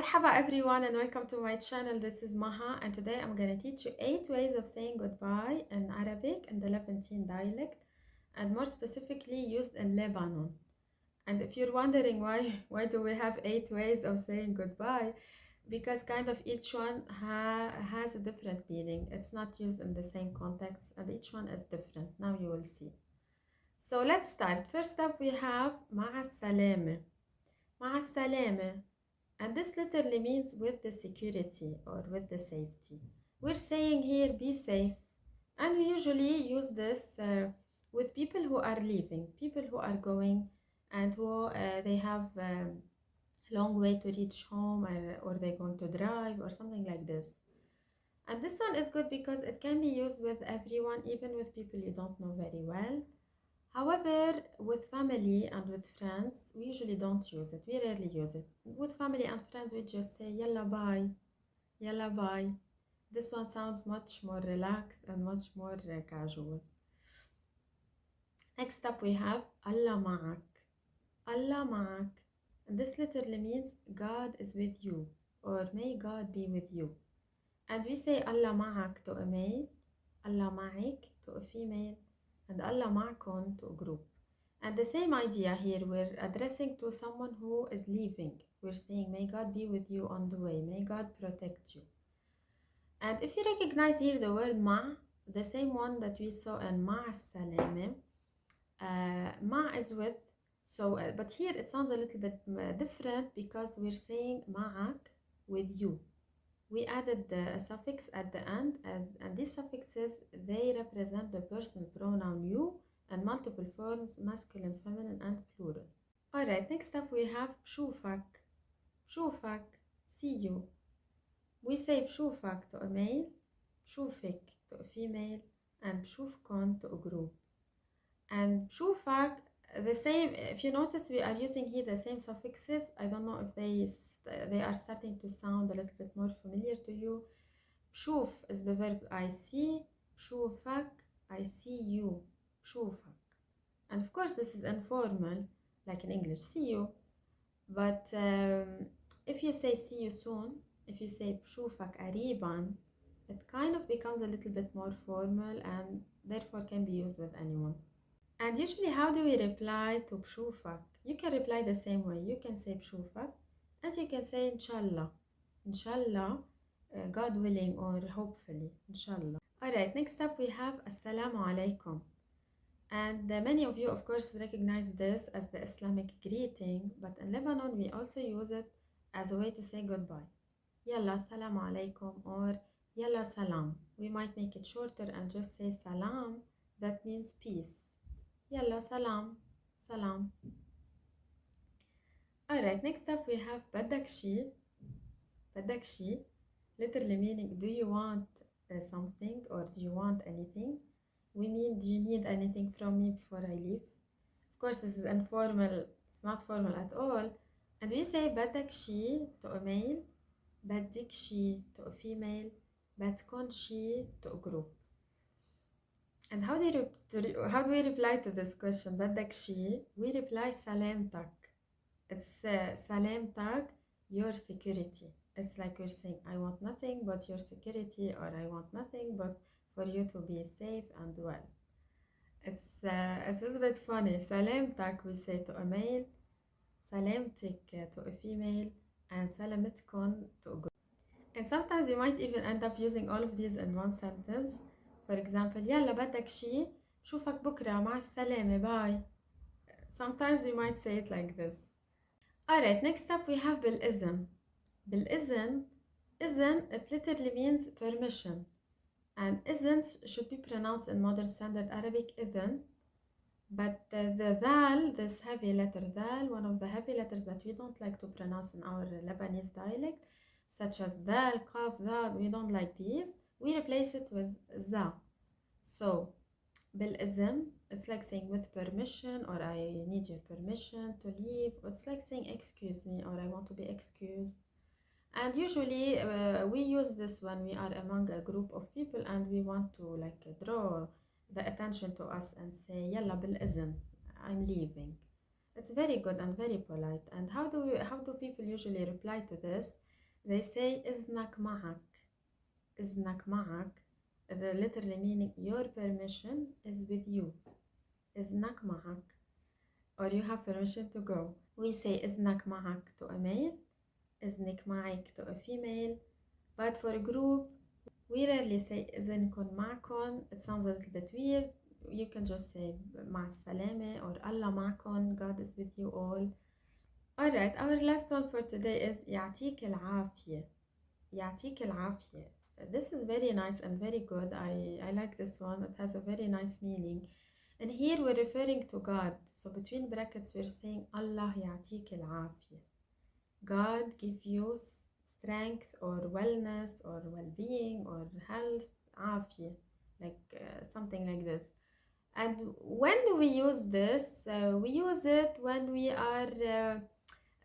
Marhaba everyone and welcome to my channel. This is Maha and today I'm gonna teach you 8 ways of saying goodbye in Arabic and the Levantine dialect, and more specifically used in Lebanon. And if you're wondering why do we have 8 ways of saying goodbye, because kind of each one has a different meaning. It's not used in the same context and each one is different. Now you will see. So let's start. First up we have مع السلامة. مع السلامة. And this literally means with the security or with the safety. We're saying here be safe. And we usually use this with people who are leaving, people who are going and who they have long way to reach home, or they're going to drive or something like this. And this one is good because it can be used with everyone, even with people you don't know very well. However, with family and with friends, we usually don't use it. We rarely use it. With family and friends, we just say yalla bye, yalla bye. This one sounds much more relaxed and much more casual. Next up, we have Allah ma'ak. Allah ma'ak. And this literally means God is with you, or may God be with you. And we say Allah ma'ak to a male, Allah ma'ik to a female, and Allah ma'akun to a group. And the same idea here, we're addressing to someone who is leaving. We're saying, may God be with you on the way, may God protect you. And if you recognize here the word ma, the same one that we saw in ma' salame, ma is with, but here it sounds a little bit different because we're saying ma'ak with you. We added a suffix at the end, and these suffixes, they represent the personal pronoun you and multiple forms, masculine, feminine, and plural. Alright, next up we have بشوفك. بشوفك, see you. We say بشوفك to a male, بشوفك to a female, and بشوفكن to a group. And بشوفك, the same, if you notice, we are using here the same suffixes. I don't know if they are starting to sound a little bit more familiar to you. بشوف is the verb I see. بشوفك, I see you. بشوفك. And of course this is informal, like in English, see you. But if you say see you soon, if you say بشوفك قريبا, it kind of becomes a little bit more formal and therefore can be used with anyone. And usually how do we reply to بشوفك? You can reply the same way. You can say بشوفك and you can say inshallah. Inshallah, God willing or hopefully, inshallah. Alright, next up we have Assalamu alaikum. And many of you of course recognize this as the Islamic greeting, but in Lebanon we also use it as a way to say goodbye. Yalla Assalamu alaikum or Yalla Salam. We might make it shorter and just say Salam, that means peace. Yalla Salam, Salam. Alright, next up we have بدك شي. بدك شي, literally meaning do you want something or do you want anything. We mean do you need anything from me before I leave. Of course this is informal, it's not formal at all. And we say بدك شي to a male, بدك شي to a female, بدكن شي to a group. And how do we reply to this question? بدك شي, we reply سلامتك. It's سلامتك, your security. It's like we're saying, I want nothing but your security, or I want nothing but for you to be safe and well. It's a little bit funny. سلامتك we say to a male, سلامتك to a female, and سلامتكن to a group. And sometimes you might even end up using all of these in one sentence. For example, يلا بدك شي, شوفك بكرة, مع السلامة, bye. Sometimes you might say it like this. Alright, next up we have بالإذن. بالإذن, إذن, it literally means permission. And إذن should be pronounced in modern standard Arabic إذن. But the dal, this heavy letter dal, one of the heavy letters that we don't like to pronounce in our Lebanese dialect, such as dal, qaf, dal, we don't like these. We replace it with za. So, بالإذن, it's like saying with permission, or I need your permission to leave. It's like saying excuse me, or I want to be excused. And usually we use this when we are among a group of people and we want to like draw the attention to us and say يلا بالإذن, I'm leaving. It's very good and very polite. And how do people usually reply to this? They say إذنك معك. إذنك معك. The literally meaning your permission is with you. إذنك معك. Or you have permission to go. We say إذنك معك to a male. إذنك معك to a female. But for a group, we rarely say إذنكم معكم. It sounds a little bit weird. You can just say مع السلامة or الله معكم. God is with you all. Alright, our last one for today is يعطيك العافية. يعطيك العافية. This is very nice and very good. I like this one. It has a very nice meaning. And here we're referring to God. So between brackets we're saying Allah يعطيك العافية. God give you strength or wellness or well-being or health. عافية. Like something like this. And when do we use this? We use it when we are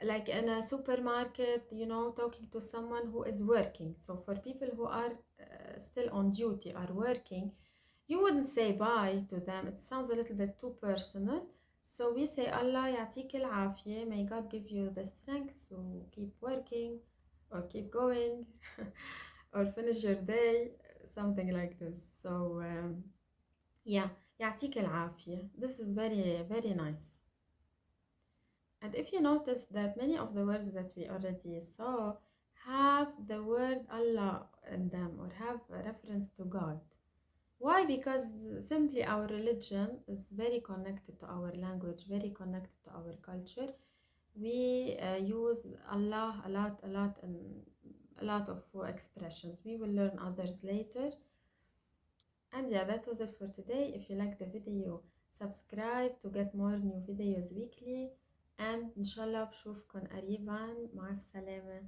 like in a supermarket, you know, talking to someone who is working. So for people who are still on duty, are working, you wouldn't say bye to them. It sounds a little bit too personal. So we say Allah يعطيك العافية. May God give you the strength to keep working or keep going or finish your day, something like this. So yeah, يعطيك العافية. This is very, very nice. And if you notice that many of the words that we already saw have the word Allah in them or have a reference to God. Why? Because simply our religion is very connected to our language, very connected to our culture. We use Allah a lot, and a lot of expressions. We will learn others later. And yeah, that was it for today. If you liked the video, subscribe to get more new videos weekly. And إن شاء الله بشوفكن قريبا. مع السلامة.